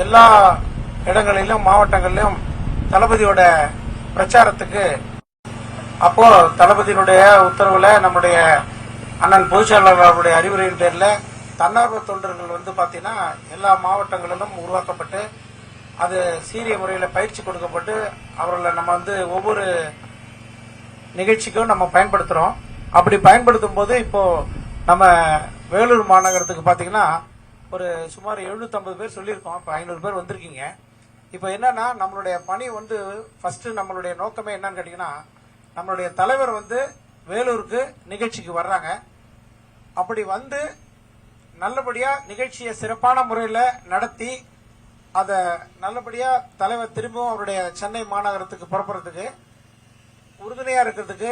எல்லா இடங்களிலும் மாவட்டங்களிலும் தளபதியோட பிரச்சாரத்துக்கு அப்போ தளபதியினுடைய உத்தரவுல நம்முடைய அண்ணன் பொதுச்செயலாளர் அவருடைய அறிவுரையின் பேர்ல தன்னார்வ தொண்டர்கள் பாத்தீங்கன்னா எல்லா மாவட்டங்களிலும் உருவாக்கப்பட்டு அது சீரிய முறையில் பயிற்சி கொடுக்கப்பட்டு அவர்களை நம்ம ஒவ்வொரு நிகழ்ச்சிக்கும் நம்ம பயன்படுத்துறோம். அப்படி பயன்படுத்தும் போது இப்போ நம்ம வேலூர் மாநகரத்துக்கு பாத்தீங்கன்னா ஒரு சுமார் 750 பேர் சொல்லியிருக்கோம். இப்போ 500 பேர் வந்திருக்கீங்க. இப்போ என்னன்னா நம்மளுடைய பணி ஃபர்ஸ்ட் நம்மளுடைய நோக்கமே என்னன்னு கேட்டீங்கன்னா, நம்மளுடைய தலைவர் வேலூருக்கு நிகழ்ச்சிக்கு வர்றாங்க. அப்படி நல்லபடியா நிகழ்ச்சியை சிறப்பான முறையில் நடத்தி அதை நல்லபடியா தலைவர் திரும்பவும் அவருடைய சென்னை மாநகரத்துக்கு புறப்படுறதுக்கு உறுதுணையா இருக்கிறதுக்கு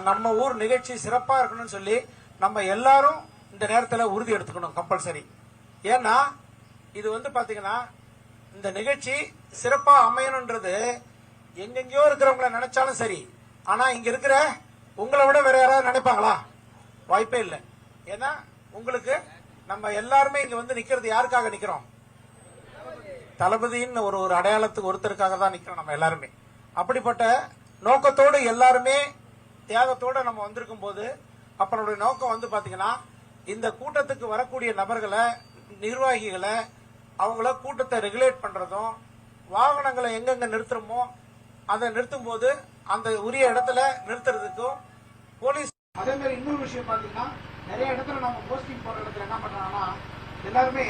நம்ம ஊர் நிகழ்ச்சி சிறப்பா இருக்கணும்னு சொல்லி நம்ம எல்லாரும் இந்த நேரத்தில் உறுதி எடுத்துக்கணும் கம்பல்சரி. ஏன்னா இது பாத்தீங்கன்னா இந்த நிகழ்ச்சி சிறப்பா அமையணும்ன்றது எங்கெங்கயோ இருக்கிறவங்கள நினைச்சாலும் சரி, ஆனா இங்க இருக்கிற உங்களை விட வேற யாராவது நினைப்பாங்களா? வாய்ப்பே இல்லை. ஏன்னா உங்களுக்கு நம்ம எல்லாருமே இங்க நிக்கிறது யாருக்காக நிக்கிறோம்? தளபதியின் ஒரு அடையாளத்துக்கு ஒருத்தருக்காக தான் நிக்கிறோம் நம்ம எல்லாருமே. அப்படிப்பட்ட நோக்கத்தோடு எல்லாருமே தியாகத்தோட நம்ம வந்திருக்கும் போது அப்பனுடைய நோக்கம் பாத்தீங்கன்னா இந்த கூட்டத்துக்கு வரக்கூடிய நபர்களை நிர்வாகிகளை அவங்கள கூட்டத்தை ரெகுலேட் பண்றதும் வாகனங்களை எங்கெங்க நிறுத்துறோமோ அதை நிறுத்தும் போது அந்த உரிய இடத்துல நிறுத்துறதுக்கும் போலீஸ். அதே மாதிரி இன்னொரு விஷயம் பாத்தீங்கன்னா நிறைய இடத்துல நம்ம போஸ்டிங் போற இடத்துல என்ன பண்றாங்கன்னா எல்லாருமே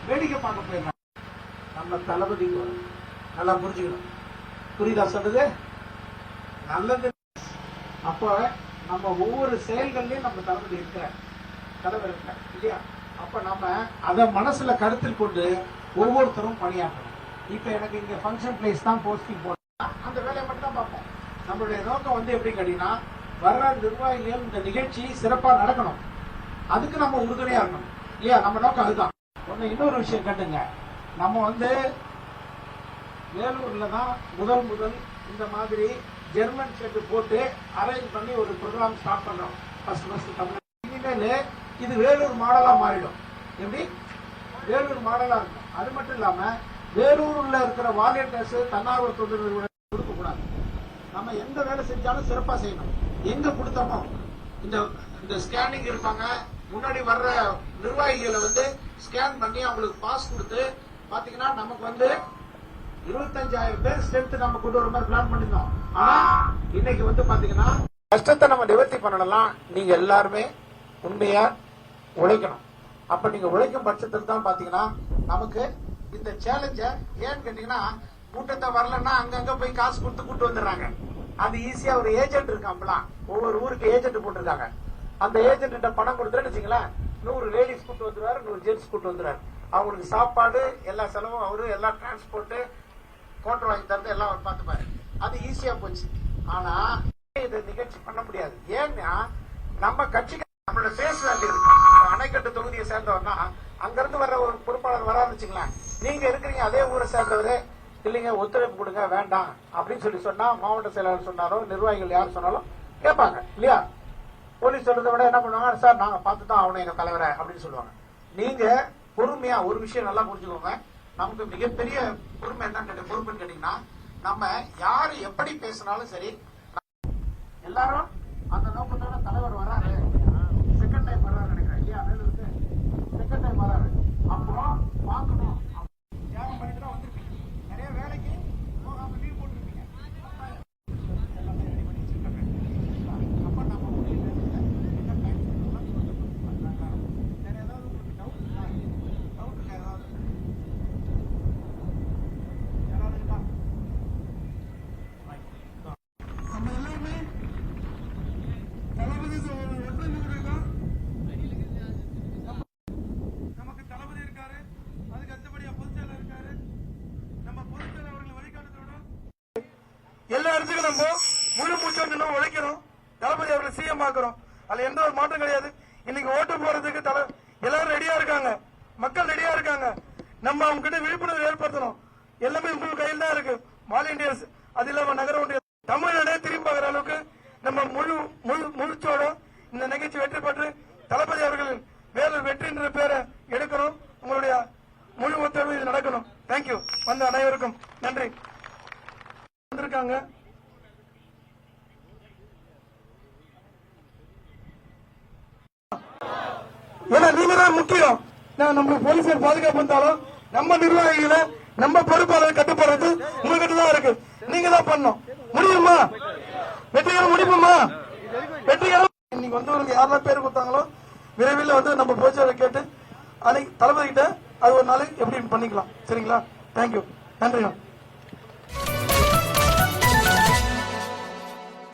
வேடிக்கை பார்க்க போயிருந்தாங்க. நம்ம தளபதிக்கு நல்லா புரிஞ்சுக்கணும். புரியுதா சொல்றது? நல்லது. அப்ப நம்ம ஒவ்வொரு செயல்கள்லயும் நம்ம தளபதி இருக்கிற தலைவர் இருக்கிற இல்லையா? அப்ப நம்ம அதை மனசுல கருத்தில் கொண்டு ஒவ்வொருத்தரும் பணியாற்றணும். இப்ப எனக்கு இங்க ஃபங்க்ஷன் பிளேஸ் தான் போஸ்டிங் போடணும், அந்த வேலையை மட்டும் தான் பார்ப்போம். நம்மளுடைய நோக்கம் எப்படி கேட்டீங்கன்னா வர்ற நிர்வாகிகள் இந்த நிகழ்ச்சி சிறப்பா நடக்கணும், அதுக்கு நம்ம உறுதுணையா இருக்கணும் இல்லையா? நம்ம நோக்கம் அதுதான். இன்னொரு விஷயம் கேட்டுங்க, நம்ம வேலூர்ல தான் முதல் இந்த மாதிரி ஜெர்மன் ஷெட் போட்டு அரேஞ்ச் பண்ணி ஒரு ப்ரோக்ராம் ஸ்டார்ட் பண்றோம். இனிமேல் இது வேலூர் மாடலா மாறிடும். எப்படி வேலூர் மாடலா இருக்கும். அது மட்டும் இல்லாம வேலூர்ல இருக்கிற வாலண்டியர்ஸ் தன்னார்வ தொண்டர்கள் கொடுக்க கூடாது. நம்ம எந்த வேலை செஞ்சாலும் சிறப்பா செய்யணும். எங்க கொடுத்தோமோ இந்த ஸ்கேனிங் இருப்பாங்க, முன்னாடி வர்ற நிர்வாகிகளை ஸ்கேன் பண்ணி அவங்களுக்கு பாஸ் கொடுத்து பாத்தீங்கன்னா நமக்கு 25,000 பேர் ஸ்ட்ரென்த் நம்ம கொண்டு வர மாதிரி பிளான் பண்ணிருந்தோம். ஆனா இன்னைக்கு பாத்தீங்கன்னா கஷ்டத்தை நம்ம நிவர்த்தி பண்ணலாம். நீங்க எல்லாருமே உண்மையா உழைக்கணும். அப்ப நீங்க உழைக்கும் பட்சத்தில் தான் பாத்தீங்கன்னா நமக்கு இந்த சேலஞ்ச ஏன்னு கேட்டீங்கன்னா கூட்டத்தை வரலன்னா அங்கங்க போய் காசு கொடுத்து கூட்டு வந்துடுறாங்க. அது ஈஸியா ஒரு ஏஜென்ட் இருக்காங்களா, ஒவ்வொரு ஊருக்கு ஏஜென்ட் போட்டிருக்காங்க. அந்த ஏஜென்ட் பணம் கொடுத்துன்னு வச்சுங்களேன், 100 லேடிஸ் கூட்டு வந்துருவாரு, 100 ஜென்ட்ஸ் கூட்டு வந்துருவாரு. அவங்களுக்கு சாப்பாடு எல்லா செலவும் அவரு, எல்லா டிரான்ஸ்போர்ட் கோட்டர் வாங்கி தரது எல்லாம் அவர் பார்த்துப்பாரு. அது ஈஸியா போச்சு. ஆனா இதை நிகழ்ச்சி பண்ண முடியாது. ஏன்னா நம்ம கட்சிக்கு நம்மளோட பேஸ் வேல்யூ இருக்கு. அணைக்கட்டு தொகுதியை சேர்ந்தவர்னா அங்க இருந்து வர்ற ஒரு பொறுப்பாளர் வரான்னு வச்சுங்களேன், நீங்க இருக்கிறீங்க அதே ஊரை சேர்ந்தவரு இல்லைங்க ஒத்துழைப்பு கொடுங்க வேண்டாம் அப்படின்னு சொன்னா மாவட்ட செயலாளர் சொன்னாரோ நிர்வாகிகள் யார் சொன்னாலும் கேட்பாங்க இல்லையா? போலீஸ் சொல்றதை விட என்ன பண்ணுவாங்க, சார் நாங்க பார்த்துதான் அவனை எங்க தலைவரை அப்படின்னு சொல்லுவாங்க. நீங்க பொறுமையா ஒரு விஷயம் நல்லா புரிஞ்சுக்கோங்க. நமக்கு மிகப்பெரிய பொறுமை என்னன்னு பொறுப்புன்னு கேட்டீங்கன்னா, நம்ம யாரு எப்படி பேசினாலும் சரி எல்லாரும் அந்த நோக்கத்தோட தலைவர் வராரு, செகண்ட் டைம் வர்றாரு நினைக்கிறேன் இல்லையா? செகண்ட் டைம் வர்றாரு, அப்போ பார்க்கணும். தியாகம் பண்ணிட்டு தான் வந்திருப்பீங்க, நிறைய வேலைக்கு போகாம லீவ் போட்டுருப்பீங்க. அப்ப நம்ம முடியல வேற ஏதாவது உங்களுக்கு டவுட் இருக்கா? யாராவது இருக்கா? நம்ம எல்லாருமே தளபதி நமக்கு தளபதி இருக்காரு, அதுக்கு அடுத்தபடியா பொதுச்செயலர் இருக்காரு. நம்ம பொதுச்செயலர் அவர்களை வழிகாட்டுறோம். எல்லா இடத்துக்கும் நம்ம முழு மூச்சோடு நம்ம உழைக்கிறோம். தளபதி அவர்களை சிஎம் ஆக்குறோம். அதுல எந்த ஒரு மாற்றம் கிடையாது. இன்னைக்கு ஓட்டு போறதுக்கு எல்லாரும் ரெடியா இருக்காங்க, மக்கள் ரெடியா இருக்காங்க. நம்ம அவங்க கிட்ட விழிப்புணர்வு ஏற்படுத்தணும். எல்லாமே உங்க கையில் தான் இருக்கு. வாலண்டியர்ஸ் அது இல்லாம நகர ஒன்றிய தமிழ்நாடே திரும்பி பார்க்கிற அளவுக்கு நம்ம முழுச்சோட இந்த நிகழ்ச்சி வெற்றி பெற்று தளபதி அவர்கள் வேலூர் வெற்றின்ற பேரை எடுக்கணும். உங்களுடைய முழு ஒத்துழைப்பு இது நடக்கணும். தேங்க்யூ. வந்த அனைவருக்கும் நன்றி. வந்திருக்காங்க. ஏன்னா நீங்க தான் முக்கியம். நம்ம போலீசார் பாதுகாப்பு வந்தாலும் நம்ம நிர்வாகிகளை நம்ம பொறுப்பாளர் கட்டுப்படுறது உங்ககிட்ட தான் இருக்கு. நீங்க தான் பண்ணணும். முடியுமா? வெற்றிகரம் முடியுமா? வெற்றிகரம். இன்னைக்கு வந்து யாரெல்லாம் பேர் கொடுத்தாங்களோ விரைவில் வந்து நம்ம போலீசாரை கேட்டு அன்னைக்கு தளபதி கிட்ட அது ஒரு நாள் எப்படி பண்ணிக்கலாம். சரிங்களா? தேங்க்யூ. நன்றி.